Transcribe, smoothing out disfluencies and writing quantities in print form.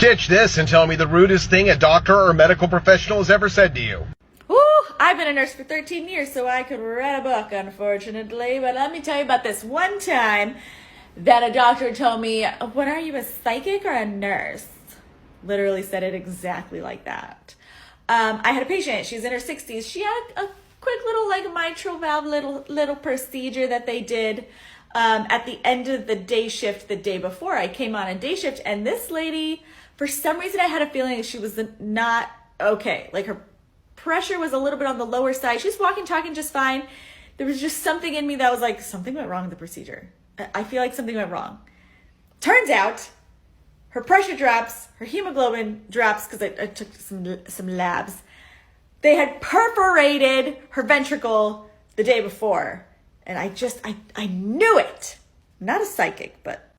Ditch this and tell me the rudest thing a doctor or medical professional has ever said to you. Woo! I've been a nurse for 13 years, so I could write a book, unfortunately. But let me tell you about this one time that a doctor told me, "What are you, a psychic or a nurse?" Literally said it exactly like that. I had a patient. She's in her 60s. She had a quick little mitral valve little procedure that they did at the end of the day shift the day before. I came on a day shift, and this lady, for some reason, I had a feeling she was not okay. Like, her pressure was a little bit on the lower side. She's walking, talking just fine. There was just something in me that was like, something went wrong with the procedure. I feel like something went wrong. Turns out her pressure drops, her hemoglobin drops, because I took some labs. They had perforated her ventricle the day before. And I knew it. I'm not a psychic, but